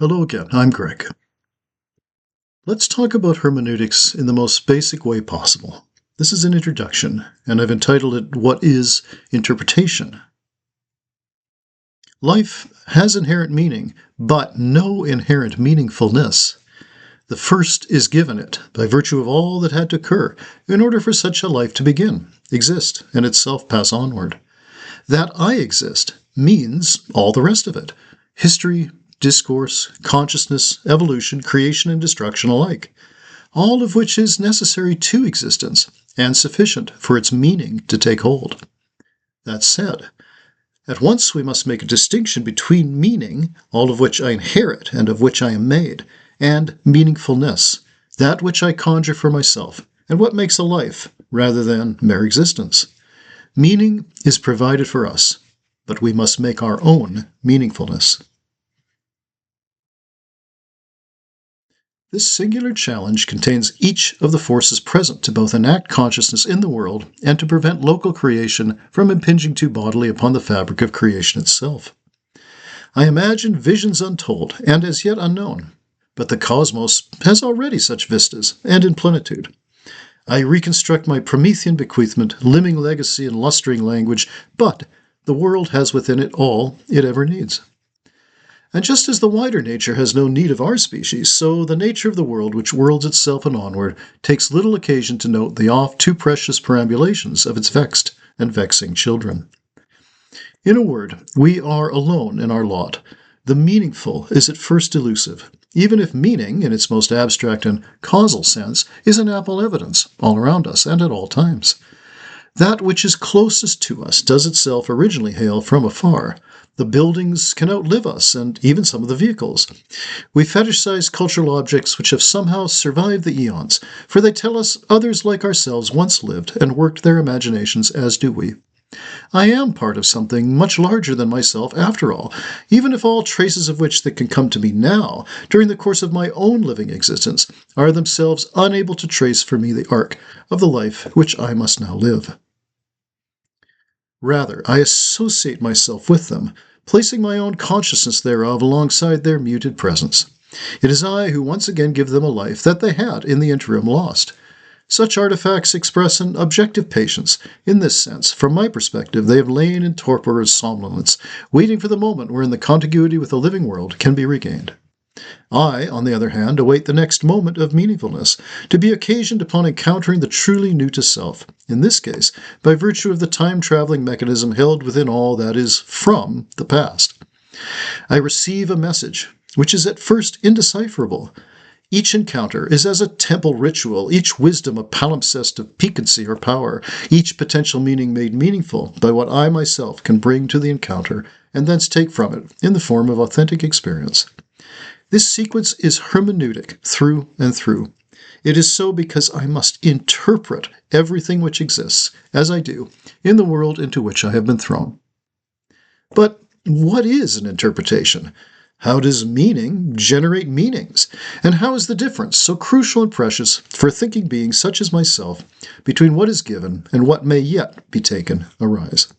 Hello again, I'm Greg. Let's talk about hermeneutics in the most basic way possible. This is an introduction, and I've entitled it, What is Interpretation? Life has inherent meaning, but no inherent meaningfulness. The first is given it by virtue of all that had to occur in order for such a life to begin, exist, and itself pass onward. That I exist means all the rest of it: history, discourse, consciousness, evolution, creation, and destruction alike, all of which is necessary to existence and sufficient for its meaning to take hold. That said, at once we must make a distinction between meaning, all of which I inherit and of which I am made, and meaningfulness, that which I conjure for myself, and what makes a life rather than mere existence. Meaning is provided for us, but we must make our own meaningfulness. This singular challenge contains each of the forces present to both enact consciousness in the world and to prevent local creation from impinging too bodily upon the fabric of creation itself. I imagine visions untold and as yet unknown, but the cosmos has already such vistas, and in plenitude. I reconstruct my Promethean bequeathment, limning legacy and lustering language, but the world has within it all it ever needs. And just as the wider nature has no need of our species, so the nature of the world which whirls itself and onward takes little occasion to note the oft too precious perambulations of its vexed and vexing children. In a word, we are alone in our lot. The meaningful is at first elusive, even if meaning, in its most abstract and causal sense, is an ample evidence all around us and at all times. That which is closest to us does itself originally hail from afar. The buildings can outlive us, and even some of the vehicles. We fetishize cultural objects which have somehow survived the eons, for they tell us others like ourselves once lived and worked their imaginations as do we. I am part of something much larger than myself after all, even if all traces of which that can come to me now, during the course of my own living existence, are themselves unable to trace for me the arc of the life which I must now live. Rather, I associate myself with them, placing my own consciousness thereof alongside their muted presence. It is I who once again give them a life that they had in the interim lost. Such artifacts express an objective patience. In this sense, from my perspective, they have lain in torpor as somnolence, waiting for the moment wherein the contiguity with the living world can be regained. I, on the other hand, await the next moment of meaningfulness, to be occasioned upon encountering the truly new to self, in this case, by virtue of the time-traveling mechanism held within all that is from the past. I receive a message, which is at first indecipherable. Each encounter is as a temple ritual, each wisdom a palimpsest of piquancy or power, each potential meaning made meaningful by what I myself can bring to the encounter and thence take from it in the form of authentic experience. This sequence is hermeneutic through and through. It is so because I must interpret everything which exists, as I do, in the world into which I have been thrown. But what is an interpretation? How does meaning generate meanings? And how is the difference, so crucial and precious for thinking beings such as myself, between what is given and what may yet be taken arise?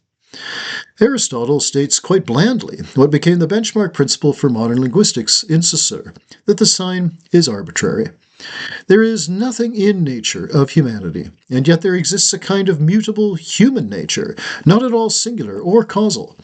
Aristotle states quite blandly what became the benchmark principle for modern linguistics in Saussure, that the sign is arbitrary. There is nothing in nature of humanity, and yet there exists a kind of mutable human nature, not at all singular or causal.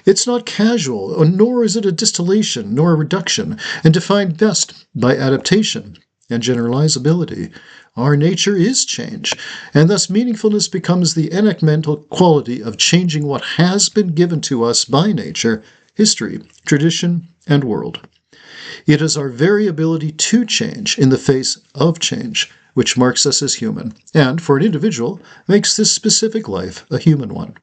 It's not casual, nor is it a distillation, nor a reduction, and defined best by adaptation and generalizability. Our nature is change, and thus meaningfulness becomes the enactmental quality of changing what has been given to us by nature, history, tradition, and world. It is our very ability to change in the face of change which marks us as human, and, for an individual, makes this specific life a human one.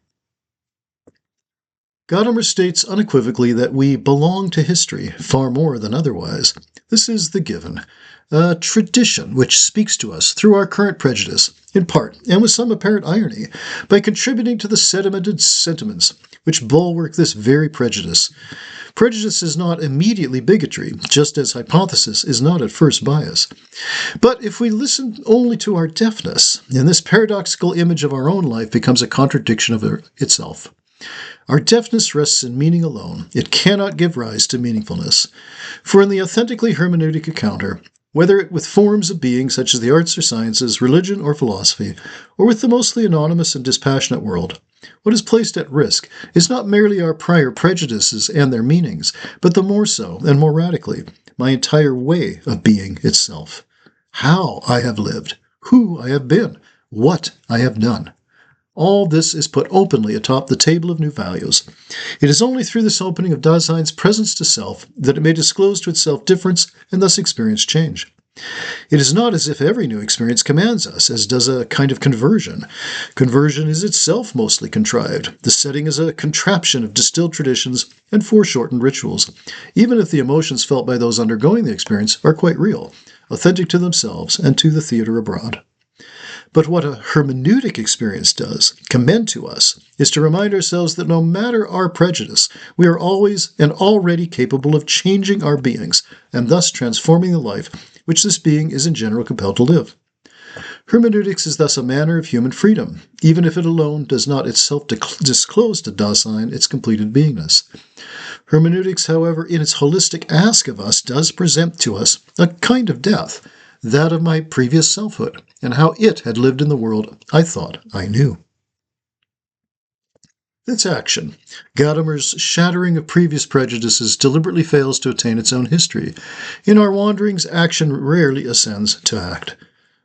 Gadamer states unequivocally that we belong to history far more than otherwise. This is the given, a tradition which speaks to us through our current prejudice, in part, and with some apparent irony, by contributing to the sedimented sentiments which bulwark this very prejudice. Prejudice is not immediately bigotry, just as hypothesis is not at first bias. But if we listen only to our deafness, then this paradoxical image of our own life becomes a contradiction of itself. Our deafness rests in meaning alone. It cannot give rise to meaningfulness. For in the authentically hermeneutic encounter, whether it with forms of being such as the arts or sciences, religion or philosophy, or with the mostly anonymous and dispassionate world, what is placed at risk is not merely our prior prejudices and their meanings, but the more so, and more radically, my entire way of being itself. How I have lived, who I have been, what I have done. All this is put openly atop the table of new values. It is only through this opening of Dasein's presence to self that it may disclose to itself difference and thus experience change. It is not as if every new experience commands us, as does a kind of conversion. Conversion is itself mostly contrived. The setting is a contraption of distilled traditions and foreshortened rituals, even if the emotions felt by those undergoing the experience are quite real, authentic to themselves and to the theater abroad. But what a hermeneutic experience does, commend to us, is to remind ourselves that no matter our prejudice, we are always and already capable of changing our beings, and thus transforming the life which this being is in general compelled to live. Hermeneutics is thus a manner of human freedom, even if it alone does not itself disclose to Dasein its completed beingness. Hermeneutics, however, in its holistic ask of us, does present to us a kind of death, that of my previous selfhood, and how it had lived in the world I thought I knew. Its action. Gadamer's shattering of previous prejudices deliberately fails to attain its own history. In our wanderings, action rarely ascends to act.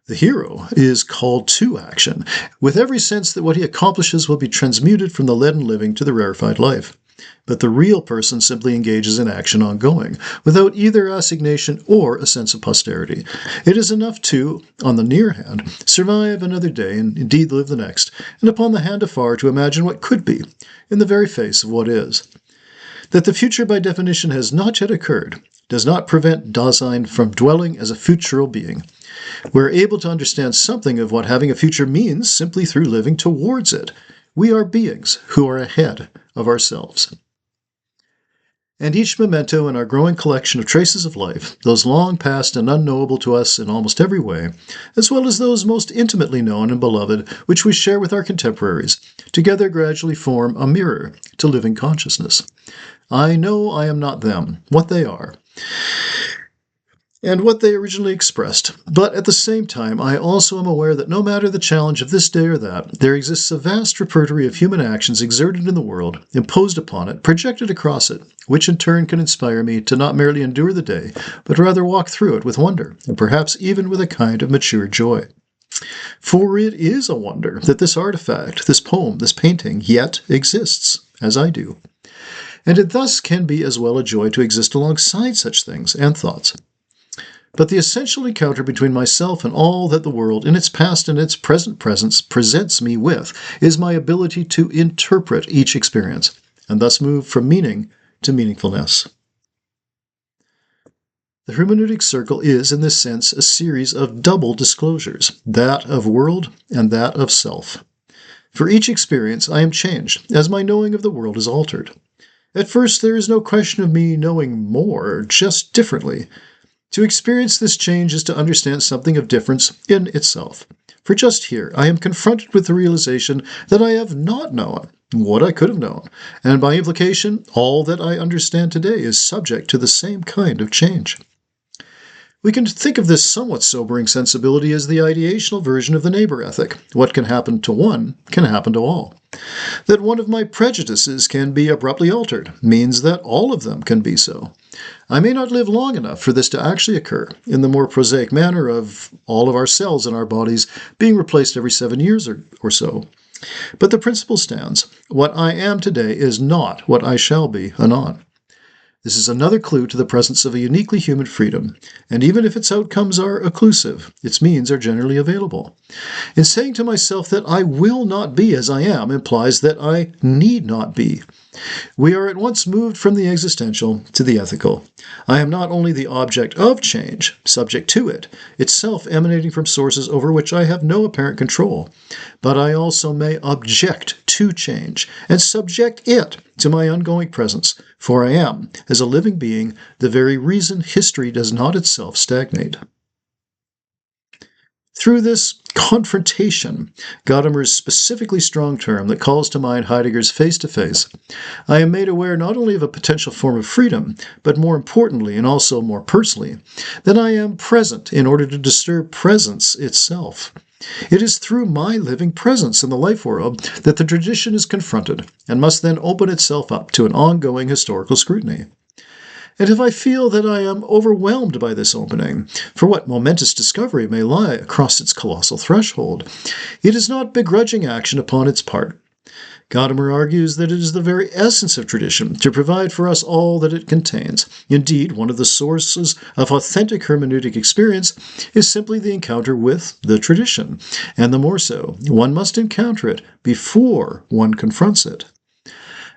The hero is called to action, with every sense that what he accomplishes will be transmuted from the leaden living to the rarefied life. But the real person simply engages in action ongoing, without either assignation or a sense of posterity. It is enough to, on the near hand, survive another day and indeed live the next, and upon the hand afar to imagine what could be, in the very face of what is. That the future by definition has not yet occurred does not prevent Dasein from dwelling as a futural being. We are able to understand something of what having a future means simply through living towards it. We are beings who are ahead of ourselves. And each memento in our growing collection of traces of life, those long past and unknowable to us in almost every way, as well as those most intimately known and beloved, which we share with our contemporaries, together gradually form a mirror to living consciousness. I know I am not them, what they are, and what they originally expressed. But at the same time, I also am aware that no matter the challenge of this day or that, there exists a vast repertory of human actions exerted in the world, imposed upon it, projected across it, which in turn can inspire me to not merely endure the day, but rather walk through it with wonder, and perhaps even with a kind of mature joy. For it is a wonder that this artifact, this poem, this painting, yet exists, as I do. And it thus can be as well a joy to exist alongside such things and thoughts. But the essential encounter between myself and all that the world, in its past and its present presence, presents me with, is my ability to interpret each experience, and thus move from meaning to meaningfulness. The hermeneutic circle is, in this sense, a series of double disclosures, that of world and that of self. For each experience I am changed, as my knowing of the world is altered. At first there is no question of me knowing more, just differently. To experience this change is to understand something of difference in itself. For just here, I am confronted with the realization that I have not known what I could have known, and by implication, all that I understand today is subject to the same kind of change. We can think of this somewhat sobering sensibility as the ideational version of the neighbor ethic. What can happen to one can happen to all. That one of my prejudices can be abruptly altered means that all of them can be so. I may not live long enough for this to actually occur, in the more prosaic manner of all of our cells in our bodies being replaced every 7 years or so. But the principle stands. What I am today is not what I shall be anon. This is another clue to the presence of a uniquely human freedom, and even if its outcomes are occlusive, its means are generally available. In saying to myself that I will not be as I am implies that I need not be. We are at once moved from the existential to the ethical. I am not only the object of change, subject to it, itself emanating from sources over which I have no apparent control, but I also may object to change and subject it to my ongoing presence, for I am, as a living being, the very reason history does not itself stagnate. Through this confrontation, Gadamer's specifically strong term that calls to mind Heidegger's face-to-face, I am made aware not only of a potential form of freedom, but more importantly, and also more personally, that I am present in order to disturb presence itself. It is through my living presence in the life world that the tradition is confronted and must then open itself up to an ongoing historical scrutiny. And if I feel that I am overwhelmed by this opening, for what momentous discovery may lie across its colossal threshold, it is not begrudging action upon its part. Gadamer argues that it is the very essence of tradition to provide for us all that it contains. Indeed, one of the sources of authentic hermeneutic experience is simply the encounter with the tradition, and the more so, one must encounter it before one confronts it.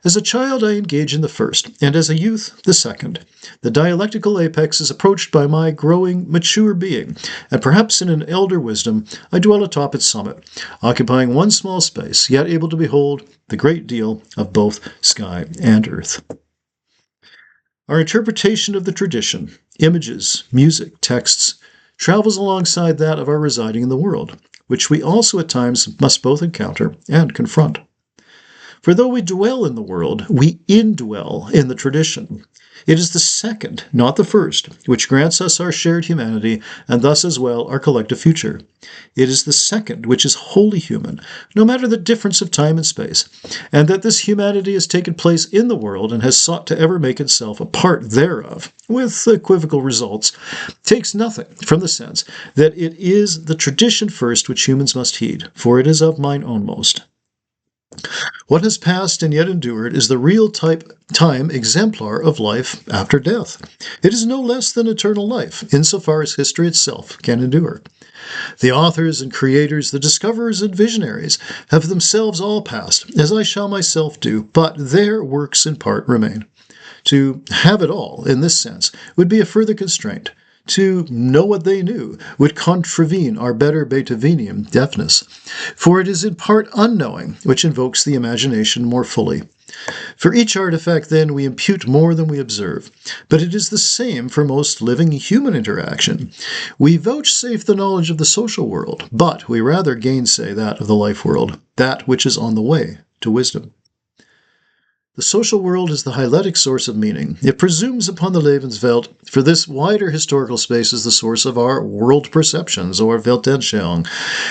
As a child, I engage in the first, and as a youth, the second. The dialectical apex is approached by my growing, mature being, and perhaps in an elder wisdom, I dwell atop its summit, occupying one small space, yet able to behold the great deal of both sky and earth. Our interpretation of the tradition, images, music, texts, travels alongside that of our residing in the world, which we also at times must both encounter and confront. For though we dwell in the world, we indwell in the tradition. It is the second, not the first, which grants us our shared humanity, and thus as well our collective future. It is the second which is wholly human, no matter the difference of time and space, and that this humanity has taken place in the world and has sought to ever make itself a part thereof, with equivocal results, takes nothing from the sense that it is the tradition first which humans must heed, for it is of mine own most. What has passed and yet endured is the real time exemplar of life after death. It is no less than eternal life, insofar as history itself can endure. The authors and creators, the discoverers and visionaries, have themselves all passed, as I shall myself do, but their works in part remain. To have it all, in this sense, would be a further constraint. To know what they knew would contravene our better Beethovenian deafness, for it is in part unknowing which invokes the imagination more fully. For each artifact, then, we impute more than we observe, but it is the same for most living human interaction. We vouchsafe the knowledge of the social world, but we rather gainsay that of the life world, that which is on the way to wisdom. The social world is the hyletic source of meaning. It presumes upon the Lebenswelt, for this wider historical space is the source of our world perceptions, or Weltanschauung,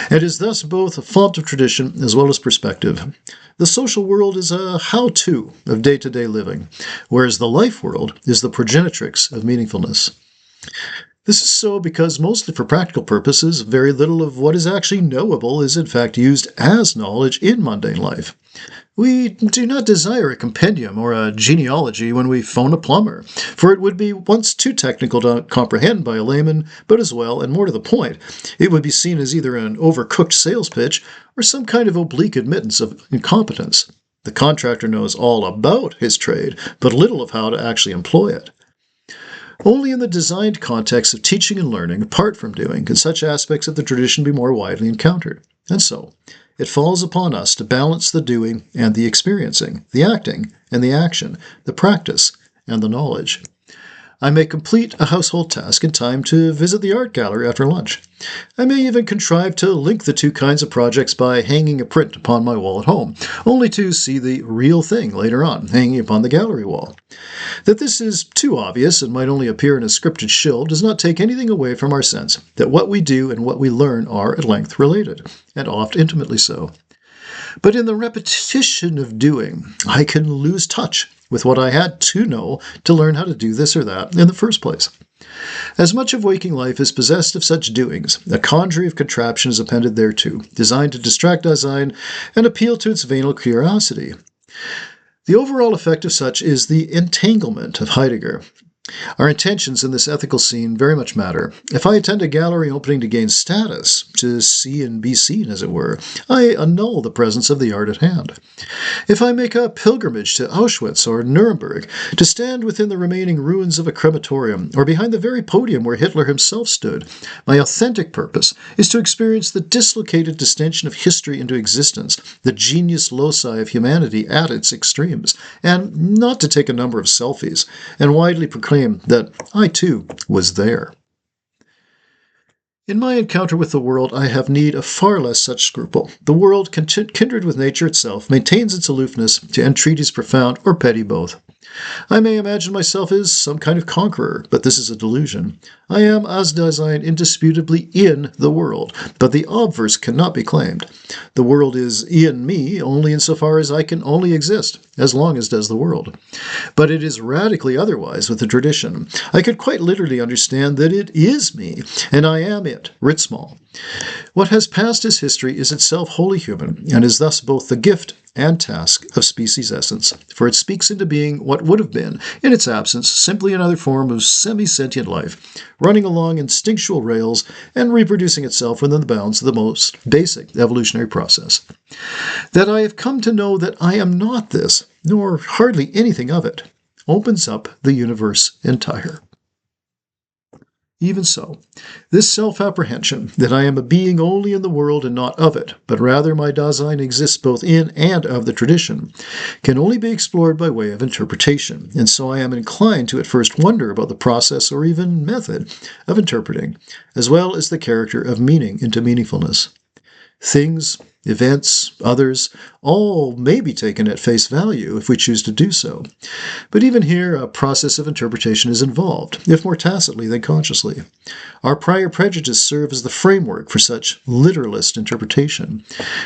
and is thus both a font of tradition as well as perspective. The social world is a how-to of day-to-day living, whereas the life world is the progenitrix of meaningfulness. This is so because, mostly for practical purposes, very little of what is actually knowable is in fact used as knowledge in mundane life. We do not desire a compendium or a genealogy when we phone a plumber, for it would be once too technical to comprehend by a layman, but as well, and more to the point, it would be seen as either an overcooked sales pitch or some kind of oblique admittance of incompetence. The contractor knows all about his trade, but little of how to actually employ it. Only in the designed context of teaching and learning, apart from doing, can such aspects of the tradition be more widely encountered. And so, it falls upon us to balance the doing and the experiencing, the acting and the action, the practice and the knowledge. I may complete a household task in time to visit the art gallery after lunch. I may even contrive to link the two kinds of projects by hanging a print upon my wall at home, only to see the real thing later on, hanging upon the gallery wall. That this is too obvious and might only appear in a scripted shill does not take anything away from our sense that what we do and what we learn are at length related, and oft intimately so. But in the repetition of doing, I can lose touch with what I had to know to learn how to do this or that in the first place. As much of waking life is possessed of such doings, a congery of contraption is appended thereto, designed to distract Dasein and appeal to its venal curiosity. The overall effect of such is the entanglement of Heidegger. Our intentions in this ethical scene very much matter. If I attend a gallery opening to gain status, to see and be seen, as it were, I annul the presence of the art at hand. If I make a pilgrimage to Auschwitz or Nuremberg, to stand within the remaining ruins of a crematorium, or behind the very podium where Hitler himself stood, my authentic purpose is to experience the dislocated distension of history into existence, the genius loci of humanity at its extremes, and not to take a number of selfies, and widely proclaim that I, too, was there. In my encounter with the world, I have need of far less such scruple. The world, kindred with nature itself, maintains its aloofness to entreaties profound or petty both. I may imagine myself as some kind of conqueror, but this is a delusion. I am, as designed, indisputably in the world, but the obverse cannot be claimed. The world is in me only insofar as I can only exist, as long as does the world. But it is radically otherwise with the tradition. I could quite literally understand that it is me, and I am it, writ small. What has passed as history is itself wholly human, and is thus both the gift and task of species essence, for it speaks into being what would have been, in its absence, simply another form of semi-sentient life, running along instinctual rails and reproducing itself within the bounds of the most basic evolutionary process. That I have come to know that I am not this, nor hardly anything of it, opens up the universe entire. Even so, this self-apprehension, that I am a being only in the world and not of it, but rather my Dasein exists both in and of the tradition, can only be explored by way of interpretation, and so I am inclined to at first wonder about the process or even method of interpreting, as well as the character of meaning into meaningfulness. Things, events, others, all may be taken at face value if we choose to do so. But even here, a process of interpretation is involved, if more tacitly than consciously. Our prior prejudices serve as the framework for such literalist interpretation.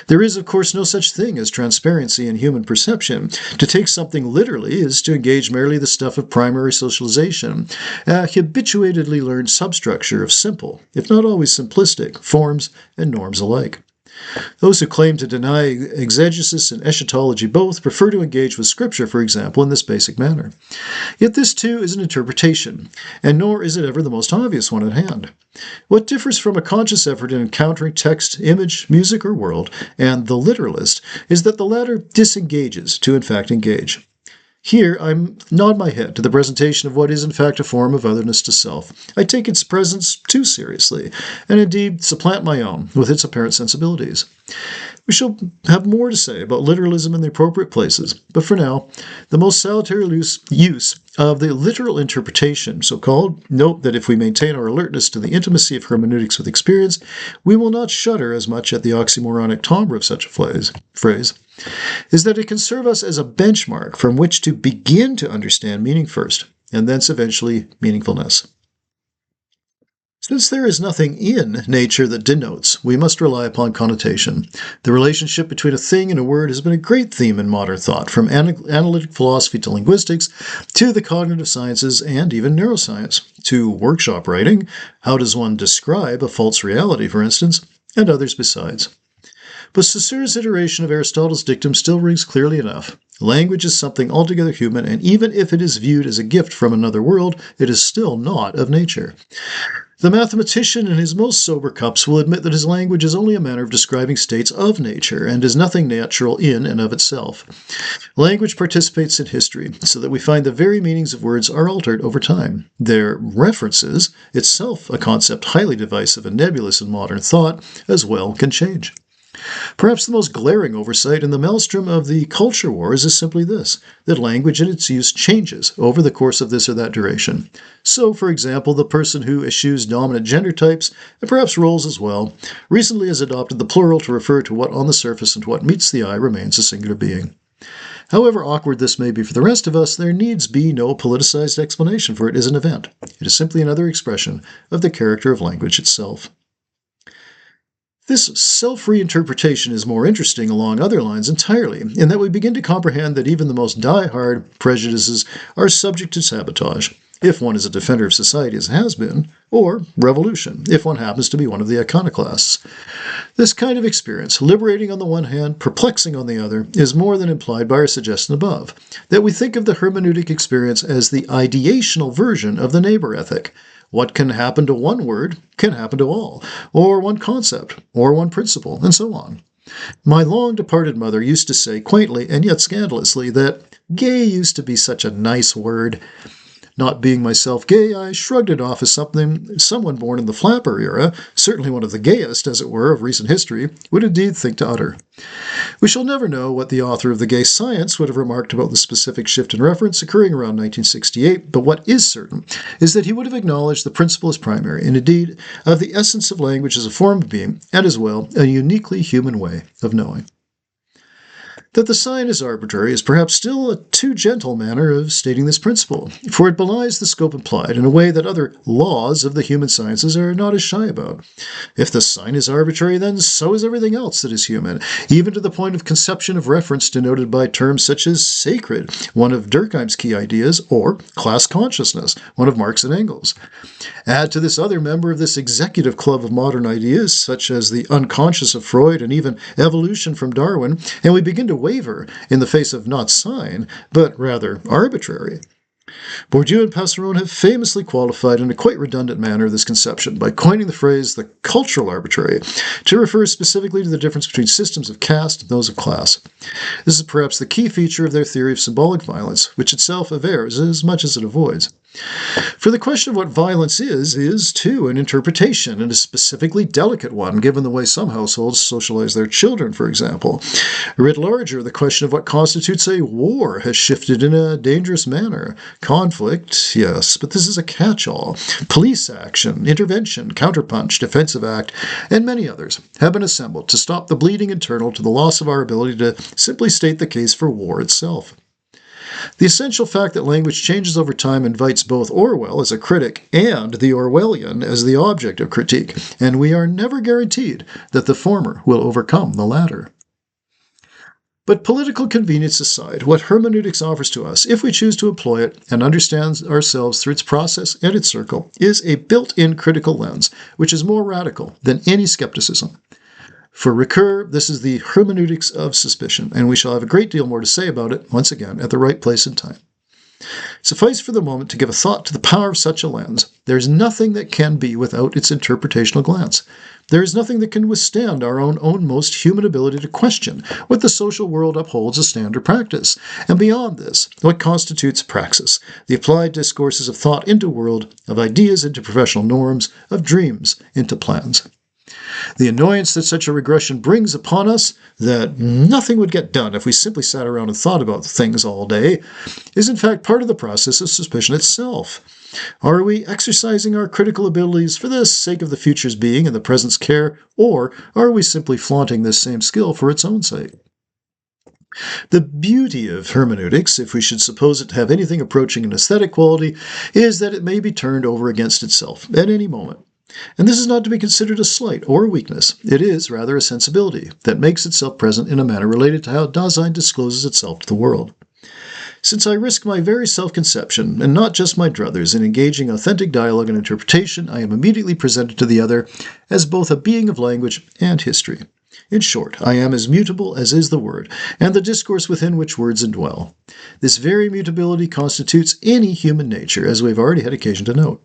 There is, of course, no such thing as transparency in human perception. To take something literally is to engage merely the stuff of primary socialization, a habituatedly learned substructure of simple, if not always simplistic, forms and norms alike. Those who claim to deny exegesis and eschatology both prefer to engage with Scripture, for example, in this basic manner. Yet this, too, is an interpretation, and nor is it ever the most obvious one at hand. What differs from a conscious effort in encountering text, image, music, or world, and the literalist, is that the latter disengages to, in fact, engage. Here I nod my head to the presentation of what is in fact a form of otherness to self. I take its presence too seriously, and indeed supplant my own with its apparent sensibilities. We shall have more to say about literalism in the appropriate places, but for now, the most salutary use of the literal interpretation, so-called, note that if we maintain our alertness to the intimacy of hermeneutics with experience, we will not shudder as much at the oxymoronic timbre of such a phrase, is that it can serve us as a benchmark from which to begin to understand meaning first, and thence eventually meaningfulness. Since there is nothing in nature that denotes, we must rely upon connotation. The relationship between a thing and a word has been a great theme in modern thought, from analytic philosophy to linguistics, to the cognitive sciences and even neuroscience, to workshop writing, how does one describe a false reality, for instance, and others besides. But Saussure's iteration of Aristotle's dictum still rings clearly enough. Language is something altogether human, and even if it is viewed as a gift from another world, it is still not of nature. The mathematician in his most sober cups will admit that his language is only a manner of describing states of nature, and is nothing natural in and of itself. Language participates in history, so that we find the very meanings of words are altered over time. Their references, itself a concept highly divisive and nebulous in modern thought, as well can change. Perhaps the most glaring oversight in the maelstrom of the culture wars is simply this, that language and its use changes over the course of this or that duration. So, for example, the person who eschews dominant gender types, and perhaps roles as well, recently has adopted the plural to refer to what on the surface and what meets the eye remains a singular being. However awkward this may be for the rest of us, there needs be no politicized explanation for it as an event. It is simply another expression of the character of language itself. This self-reinterpretation is more interesting along other lines entirely, in that we begin to comprehend that even the most die-hard prejudices are subject to sabotage, if one is a defender of society as has been, or revolution, if one happens to be one of the iconoclasts. This kind of experience, liberating on the one hand, perplexing on the other, is more than implied by our suggestion above, that we think of the hermeneutic experience as the ideational version of the neighbor ethic. What can happen to one word can happen to all, or one concept, or one principle, and so on. My long-departed mother used to say quaintly and yet scandalously that gay used to be such a nice word. Not being myself gay, I shrugged it off as something someone born in the flapper era, certainly one of the gayest, as it were, of recent history, would indeed think to utter. We shall never know what the author of The Gay Science would have remarked about the specific shift in reference occurring around 1968, but what is certain is that he would have acknowledged the principle as primary, and indeed of the essence of language as a form of being, and as well a uniquely human way of knowing. That the sign is arbitrary is perhaps still a too gentle manner of stating this principle, for it belies the scope implied in a way that other laws of the human sciences are not as shy about. If the sign is arbitrary, then so is everything else that is human, even to the point of conception of reference denoted by terms such as sacred, one of Durkheim's key ideas, or class consciousness, one of Marx and Engels. Add to this other member of this executive club of modern ideas, such as the unconscious of Freud and even evolution from Darwin, and we begin to waver in the face of not sign, but rather arbitrary. Bourdieu and Passeron have famously qualified in a quite redundant manner this conception by coining the phrase the cultural arbitrary to refer specifically to the difference between systems of caste and those of class. This is perhaps the key feature of their theory of symbolic violence, which itself avers as much as it avoids. For the question of what violence is, too, an interpretation, and a specifically delicate one, given the way some households socialize their children, for example. Writ larger, the question of what constitutes a war has shifted in a dangerous manner. Conflict, yes, but this is a catch-all. Police action, intervention, counterpunch, defensive act, and many others have been assembled to stop the bleeding internal to the loss of our ability to simply state the case for war itself. The essential fact that language changes over time invites both Orwell as a critic and the Orwellian as the object of critique, and we are never guaranteed that the former will overcome the latter. But political convenience aside, what hermeneutics offers to us, if we choose to employ it and understand ourselves through its process and its circle, is a built-in critical lens, which is more radical than any skepticism. For Ricoeur, this is the hermeneutics of suspicion, and we shall have a great deal more to say about it, once again, at the right place and time. Suffice for the moment to give a thought to the power of such a lens. There is nothing that can be without its interpretational glance. There is nothing that can withstand our own most human ability to question what the social world upholds as standard practice, and beyond this, what constitutes praxis, the applied discourses of thought into world, of ideas into professional norms, of dreams into plans. The annoyance that such a regression brings upon us, that nothing would get done if we simply sat around and thought about things all day, is in fact part of the process of suspicion itself. Are we exercising our critical abilities for the sake of the future's being and the present's care, or are we simply flaunting this same skill for its own sake? The beauty of hermeneutics, if we should suppose it to have anything approaching an aesthetic quality, is that it may be turned over against itself at any moment. And this is not to be considered a slight or a weakness. It is rather a sensibility that makes itself present in a manner related to how Dasein discloses itself to the world. Since I risk my very self-conception, and not just my druthers, in engaging authentic dialogue and interpretation, I am immediately presented to the other as both a being of language and history. In short, I am as mutable as is the word, and the discourse within which words indwell. This very mutability constitutes any human nature, as we have already had occasion to note.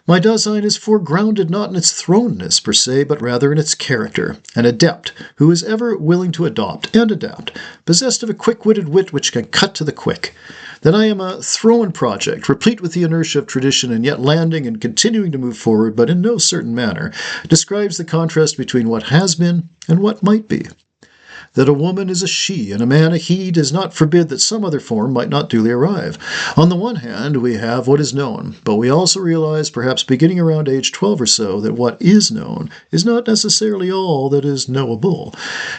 My Dasein is foregrounded not in its thrownness per se, but rather in its character, an adept who is ever willing to adopt and adapt, possessed of a quick-witted wit which can cut to the quick. That I am a thrown project, replete with the inertia of tradition and yet landing and continuing to move forward, but in no certain manner, describes the contrast between what has been and what might be. That a woman is a she and a man a he does not forbid that some other form might not duly arrive. On the one hand, we have what is known, but we also realize, perhaps beginning around age 12 or so, that what is known is not necessarily all that is knowable.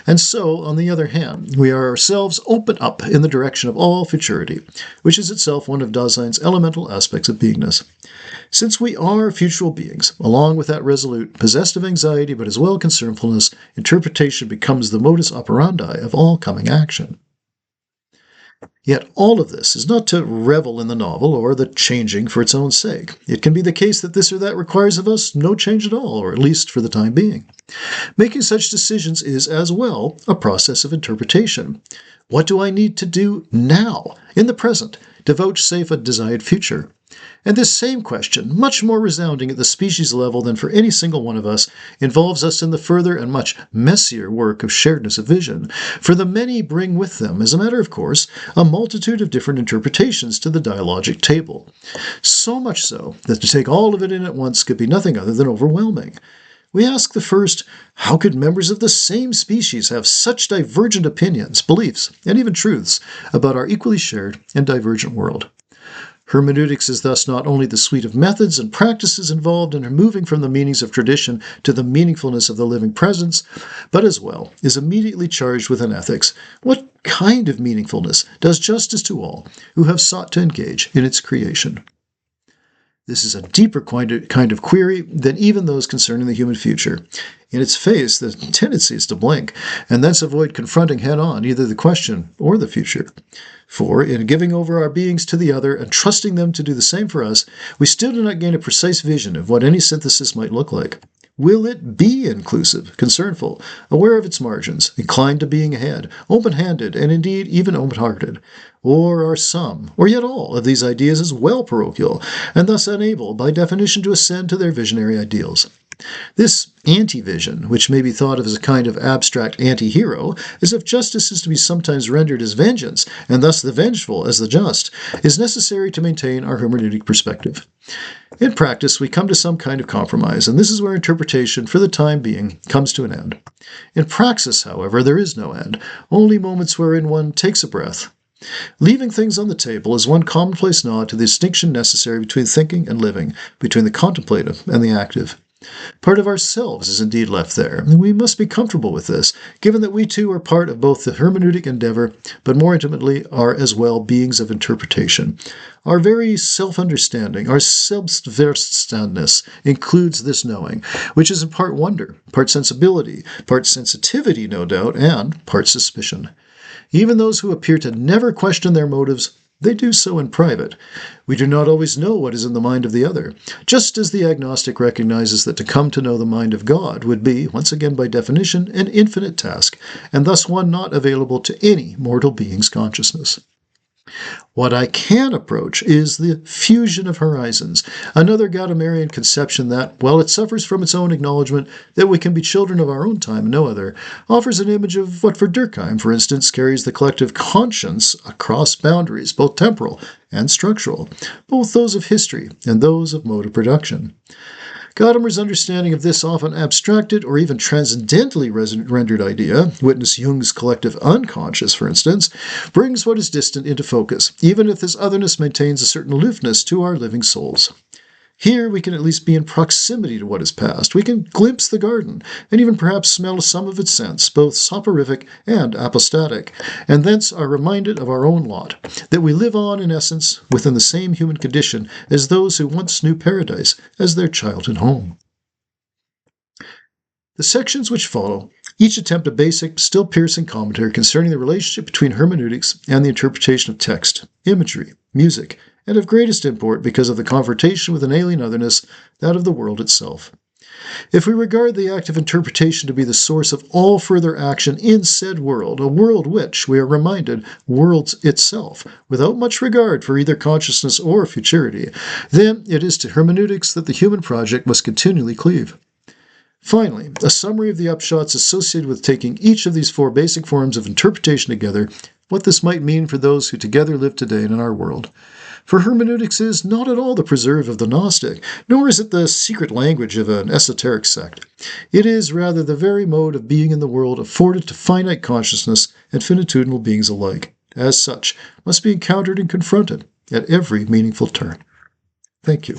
And so, on the other hand, we are ourselves open up in the direction of all futurity, which is itself one of Dasein's elemental aspects of beingness. Since we are futural beings, along with that resolute, possessed of anxiety but as well concernfulness, interpretation becomes the modus operandi of all coming action. Yet all of this is not to revel in the novel or the changing for its own sake. It can be the case that this or that requires of us no change at all, or at least for the time being. Making such decisions is, as well, a process of interpretation. What do I need to do now, in the present, to vouchsafe a desired future? And this same question, much more resounding at the species level than for any single one of us, involves us in the further and much messier work of sharedness of vision, for the many bring with them, as a matter of course, a multitude of different interpretations to the dialogic table. So much so that to take all of it in at once could be nothing other than overwhelming. We ask the first, how could members of the same species have such divergent opinions, beliefs, and even truths about our equally shared and divergent world? Hermeneutics is thus not only the suite of methods and practices involved in moving from the meanings of tradition to the meaningfulness of the living presence, but as well is immediately charged with an ethics. What kind of meaningfulness does justice to all who have sought to engage in its creation? This is a deeper kind of query than even those concerning the human future. In its face, the tendency is to blink, and thence avoid confronting head-on either the question or the future. For, in giving over our beings to the other and trusting them to do the same for us, we still do not gain a precise vision of what any synthesis might look like. Will it be inclusive, concernful, aware of its margins, inclined to being ahead, open-handed, and indeed even open-hearted? Or are some, or yet all, of these ideas as well parochial, and thus unable, by definition, to ascend to their visionary ideals? This anti-vision, which may be thought of as a kind of abstract anti-hero, as if justice is to be sometimes rendered as vengeance, and thus the vengeful as the just, is necessary to maintain our hermeneutic perspective. In practice, we come to some kind of compromise, and this is where interpretation, for the time being, comes to an end. In praxis, however, there is no end, only moments wherein one takes a breath. Leaving things on the table is one commonplace nod to the distinction necessary between thinking and living, between the contemplative and the active. Part of ourselves is indeed left there, and we must be comfortable with this, given that we too are part of both the hermeneutic endeavor, but more intimately are as well beings of interpretation. Our very self-understanding, our selbstverständnis, includes this knowing, which is in part wonder, part sensibility, part sensitivity, no doubt, and part suspicion. Even those who appear to never question their motives, they do so in private. We do not always know what is in the mind of the other, just as the agnostic recognizes that to come to know the mind of God would be, once again by definition, an infinite task, and thus one not available to any mortal being's consciousness. What I can approach is the fusion of horizons, another Gadamersian conception that, while it suffers from its own acknowledgement that we can be children of our own time and no other, offers an image of what for Durkheim, for instance, carries the collective conscience across boundaries, both temporal and structural, both those of history and those of mode of production. Gadamer's understanding of this often abstracted or even transcendently rendered idea, witness Jung's collective unconscious, for instance, brings what is distant into focus, even if this otherness maintains a certain aloofness to our living souls. Here we can at least be in proximity to what is past. We can glimpse the garden, and even perhaps smell some of its scents, both soporific and apostatic, and thence are reminded of our own lot, that we live on, in essence, within the same human condition as those who once knew paradise as their childhood home. The sections which follow each attempt a basic, still piercing commentary concerning the relationship between hermeneutics and the interpretation of text, imagery, music, and of greatest import because of the confrontation with an alien otherness, that of the world itself. If we regard the act of interpretation to be the source of all further action in said world, a world which, we are reminded, worlds itself, without much regard for either consciousness or futurity, then it is to hermeneutics that the human project must continually cleave. Finally, a summary of the upshots associated with taking each of these four basic forms of interpretation together, what this might mean for those who together live today in our world. For hermeneutics is not at all the preserve of the Gnostic, nor is it the secret language of an esoteric sect. It is rather the very mode of being in the world afforded to finite consciousness and finitudinal beings alike. As such, must be encountered and confronted at every meaningful turn. Thank you.